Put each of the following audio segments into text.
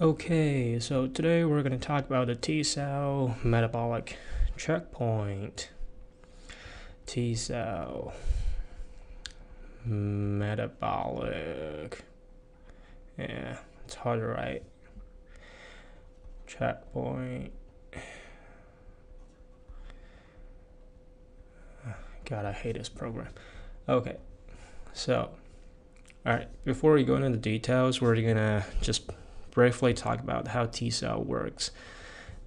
Okay, so today we're going to talk about the T cell metabolic checkpoint. T cell metabolic. Yeah, it's hard to write. Checkpoint. God, I hate this program. Okay, so, alright, before we go into the details, we're going to just briefly talk about how T cell works.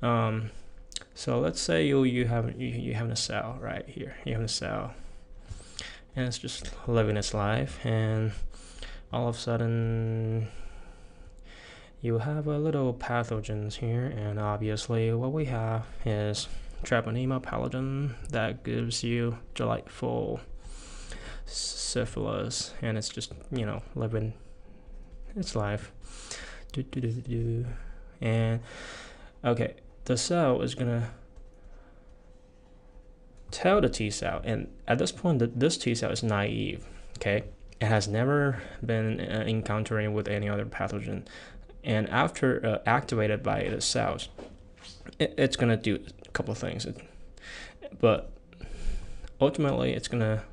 So let's say you have a cell right here. You have a cell, and it's just living its life, and all of a sudden you have a little pathogens here, and obviously what we have is Treponema pallidum that gives you delightful syphilis, and it's just living its life. And okay, the cell is gonna tell the T cell, and at this point this T cell is naive. Okay, it has never been encountering with any other pathogen, and after activated by the cells, it's gonna do a couple of things, but ultimately it's gonna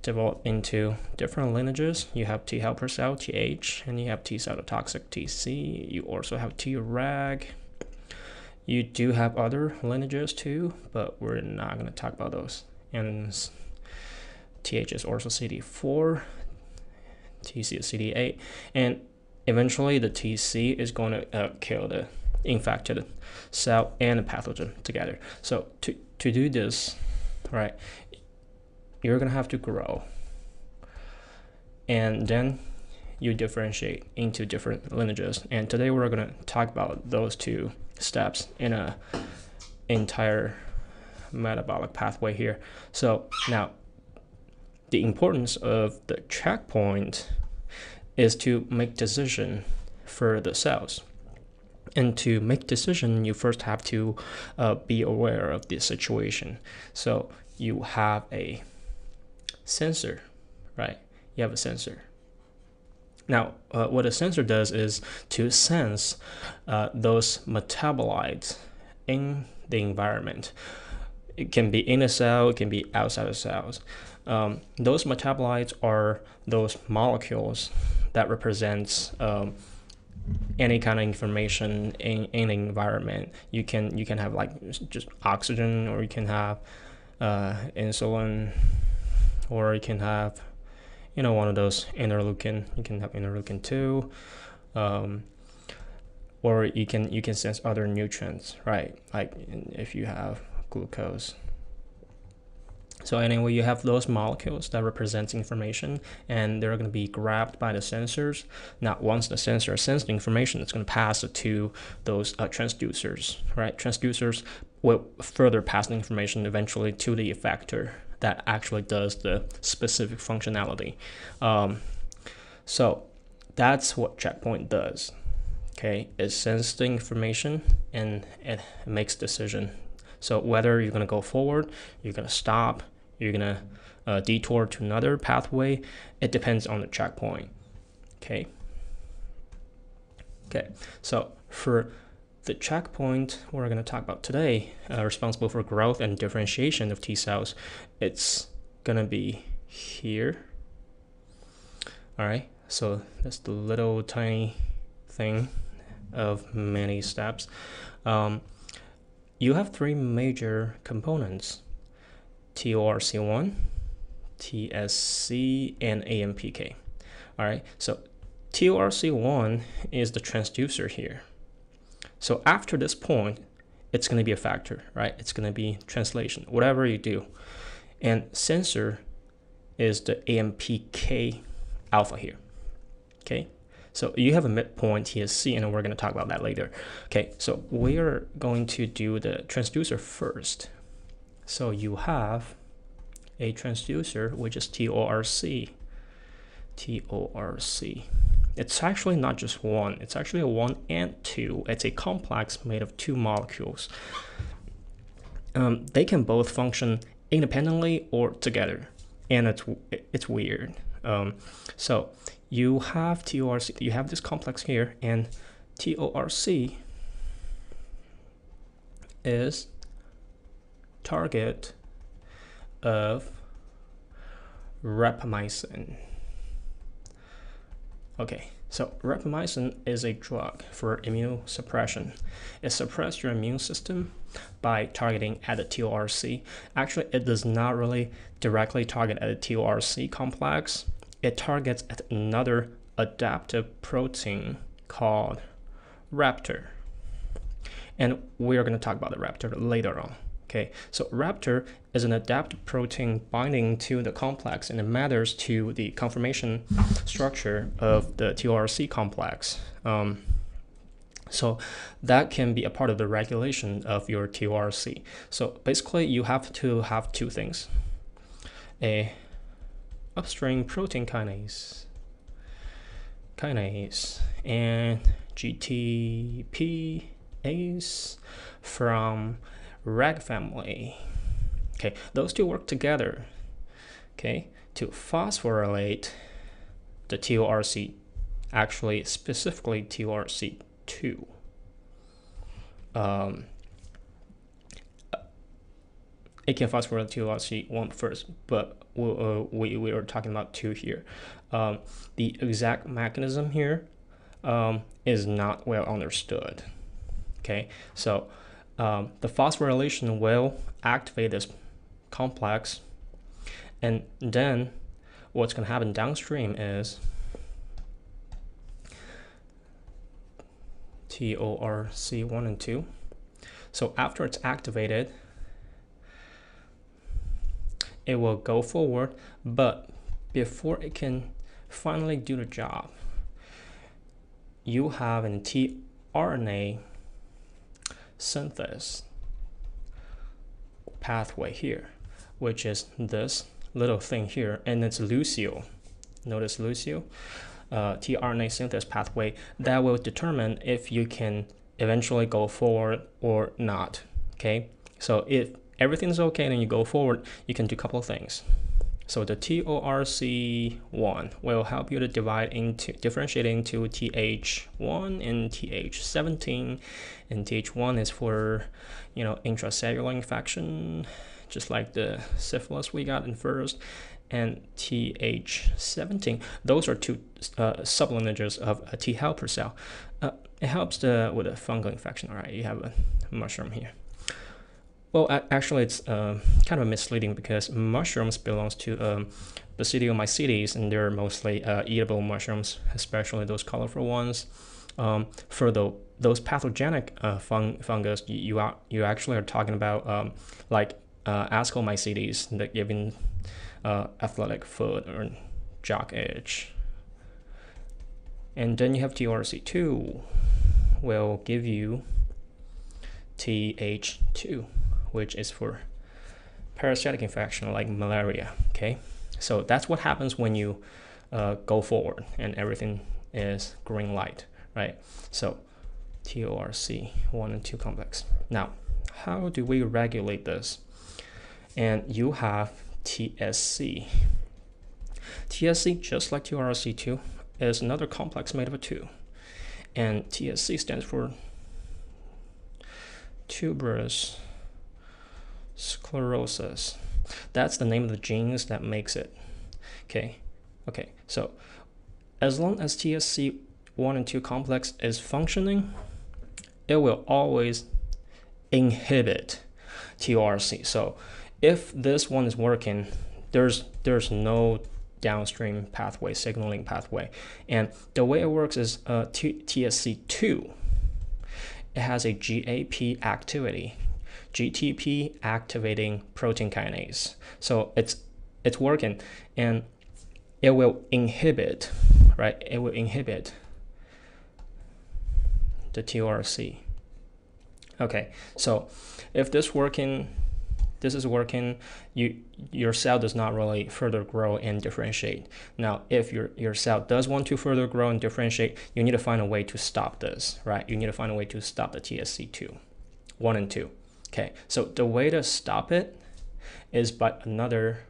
develop into different lineages. You have T helper cell, TH, and you have T cytotoxic, TC. You also have Treg. You do have other lineages too, but we're not going to talk about those. And TH is also CD4, TC is CD8, and eventually the TC is going to kill the infected cell and the pathogen together. So to do this, right, you're going to have to grow, and then you differentiate into different lineages. And today we're going to talk about those two steps in a entire metabolic pathway here. So now the importance of the checkpoint is to make decision for the cells. And to make decision, you first have to be aware of the situation. So you have a sensor, right? You have a sensor. Now, what a sensor does is to sense those metabolites in the environment. It can be in a cell, it can be outside of cells. Those metabolites are those molecules that represents any kind of information in the environment. You can have like just oxygen, or you can have insulin, or you can have one of those interleukin. You can have interleukin 2, or you can sense other nutrients, right? Like if you have glucose. So anyway, you have those molecules that represent information, and they're going to be grabbed by the sensors. Now, once the sensor sensed the information, it's going to pass it to those transducers, right? Transducers will further pass the information eventually to the effector that actually does the specific functionality. So that's what checkpoint does. Okay, it senses the information and it makes decision. So whether you're going to go forward, you're going to stop, you're going to detour to another pathway, it depends on the checkpoint. Okay. So for the checkpoint we're going to talk about today, responsible for growth and differentiation of T cells, it's going to be here. All right, so that's the little tiny thing of many steps. You have three major components: TORC1, TSC, and AMPK. All right, so TORC1 is the transducer here. So after this point, it's going to be a factor, right? It's going to be translation, whatever you do. And sensor is the AMPK-alpha here. Okay, so you have a midpoint TSC, and we're going to talk about that later. Okay, so we are going to do the transducer first. So you have a transducer, which is TORC. TORC. It's actually not just one, it's actually a 1 and 2. It's a complex made of two molecules. They can both function independently or together, and it's weird. So you have TORC, you have this complex here, and TORC is target of rapamycin. Okay, so rapamycin is a drug for immunosuppression. It suppresses your immune system by targeting at the TORC. Actually, it does not really directly target at the TORC complex. It targets at another adaptive protein called Raptor. And we are going to talk about the Raptor later on. Okay, so Raptor is an adaptive protein binding to the complex, and it matters to the conformation structure of the TORC complex. So that can be a part of the regulation of your TORC. So basically, you have to have two things: a upstream protein kinase and GTPase from reg family. Okay, those two work together, okay, to phosphorylate the TORC, actually specifically TORC2. It can phosphorylate TORC1 first, but we are talking about 2 here. The exact mechanism here is not well understood. Okay, so the phosphorylation will activate this complex, and then what's going to happen downstream is TORC1 and 2. So after it's activated, it will go forward, but before it can finally do the job, you have an tRNA synthesis pathway here, which is this little thing here, and it's luteal. Notice luteal, tRNA synthesis pathway that will determine if you can eventually go forward or not. Okay, so if everything's okay and you go forward, you can do a couple of things. So the TORC1 will help you to differentiate into TH1 and TH17, and TH1 is for, intracellular infection, just like the syphilis we got in first, and TH17. Those are 2 sub-lineages of a T helper cell. It helps with a fungal infection. All right, you have a mushroom here. Well, actually, it's kind of misleading because mushrooms belongs to Basidiomycetes, and they're mostly eatable mushrooms, especially those colorful ones. For those pathogenic fungus, you actually are talking about like Ascomycetes that giving athletic foot or jock itch. And then you have TORC2 will give you TH2, which is for parasitic infection like malaria. Okay, so that's what happens when you go forward and everything is green light, right? So TORC1 and 2 complex. Now, how do we regulate this? And you have TSC. TSC, just like TORC2, is another complex made of 2, and TSC stands for tuberous sclerosis. That's the name of the genes that makes it. Okay, so as long as TSC1 and 2 complex is functioning, it will always inhibit TORC. So if this one is working, there's no downstream pathway, signaling pathway. And the way it works is TSC2, it has a GAP activity, GTP activating protein kinase. So it's working, and it will inhibit, right? It will inhibit the TORC. Okay, so if this is working, your cell does not really further grow and differentiate. Now, if your cell does want to further grow and differentiate, you need to find a way to stop this, right? You need to find a way to stop the TSC2, 1 and 2. Okay, so the way to stop it is by another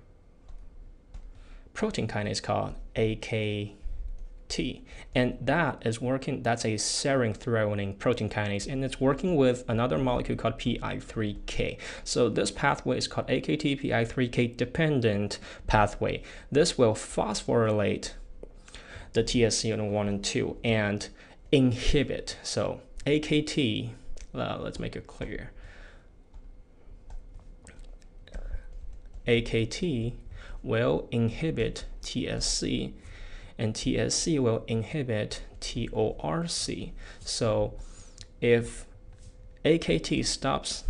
protein kinase called And that is working, that's a serine threonine protein kinase, and it's working with another molecule called PI3K. So this pathway is called AKT PI3K dependent pathway. This will phosphorylate the TSC1 and 2 and inhibit. So AKT, let's make it clear. AKT will inhibit TSC, and TSC will inhibit TORC. So if AKT stops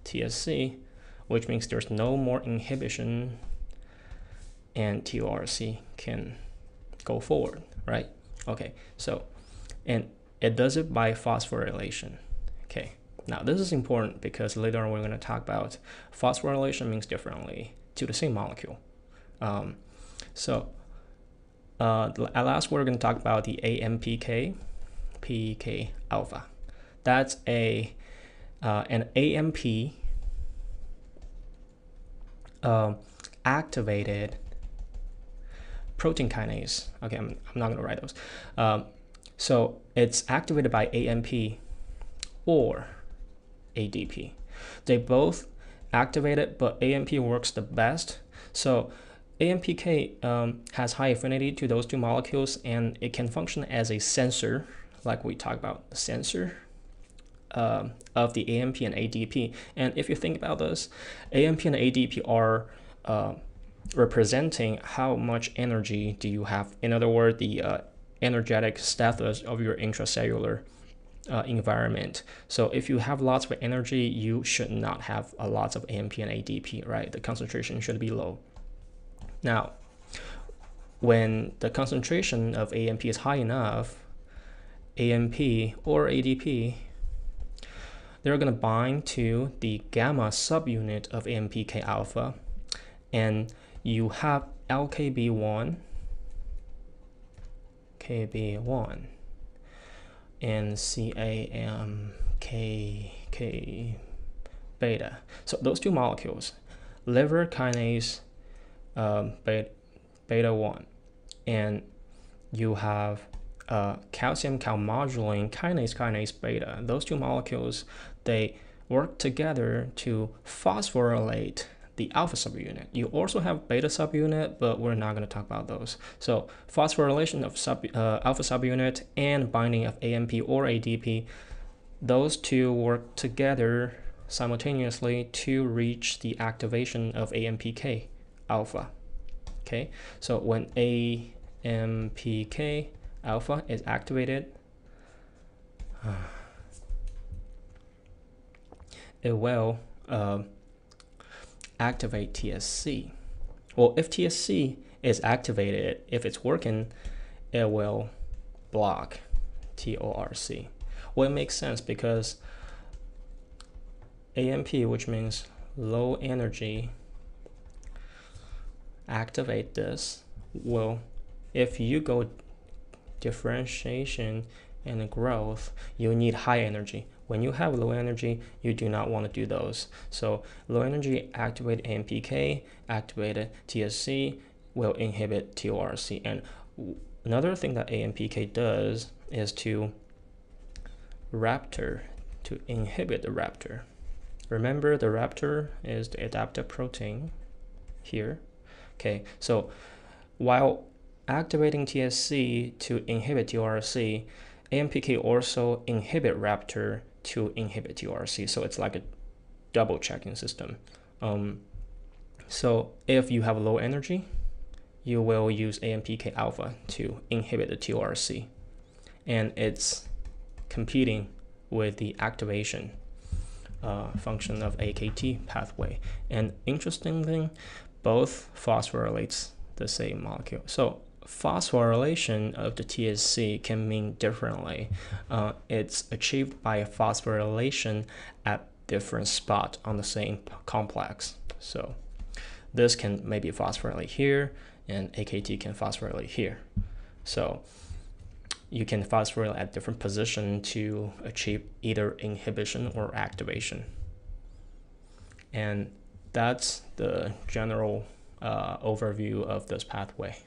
TSC, which means there's no more inhibition, and TORC can go forward, right? Okay, so, and it does it by phosphorylation. Okay, now this is important because later on we're going to talk about phosphorylation means differently to the same molecule. At last we're going to talk about the AMPK-alpha. That's an AMP activated protein kinase. Okay, I'm not going to write those. So it's activated by AMP or ADP. They both activate it, but AMP works the best. So AMPK has high affinity to those two molecules, and it can function as a sensor, like we talked about, the sensor of the AMP and ADP. And if you think about this, AMP and ADP are representing how much energy do you have. In other words, the energetic status of your intracellular environment. So if you have lots of energy, you should not have lots of AMP and ADP, right? The concentration should be low. Now, when the concentration of AMP is high enough, AMP or ADP, they're going to bind to the gamma subunit of AMPK-alpha, and you have LKB1, KB1, and CAMKK beta. So those two molecules, liver kinase beta 1, and you have calcium calmodulin kinase beta. Those two molecules, they work together to phosphorylate the alpha subunit. You also have beta subunit, but we're not going to talk about those. So phosphorylation of alpha subunit and binding of AMP or ADP, those two work together simultaneously to reach the activation of AMPK-alpha. Okay, so when AMPK-alpha is activated, it will activate TSC. Well, if TSC is activated, if it's working, it will block TORC. Well, it makes sense because AMP, which means low energy, activate this. Well, if you go differentiation and growth, you need high energy. When you have low energy, you do not want to do those. So low energy activate AMPK, activated TSC will inhibit TORC. And another thing that AMPK does is to inhibit the raptor. Remember, the raptor is the adaptive protein here. Okay, so while activating TSC to inhibit TORC, AMPK also inhibit raptor to inhibit TORC. So it's like a double checking system. So if you have low energy, you will use AMPK-alpha to inhibit the TORC. And it's competing with the activation function of AKT pathway. And interestingly, both phosphorylates the same molecule. So phosphorylation of the TSC can mean differently. It's achieved by a phosphorylation at different spot on the same complex. So this can maybe phosphorylate here, and AKT can phosphorylate here. So you can phosphorylate at different position to achieve either inhibition or activation. And that's the general overview of this pathway.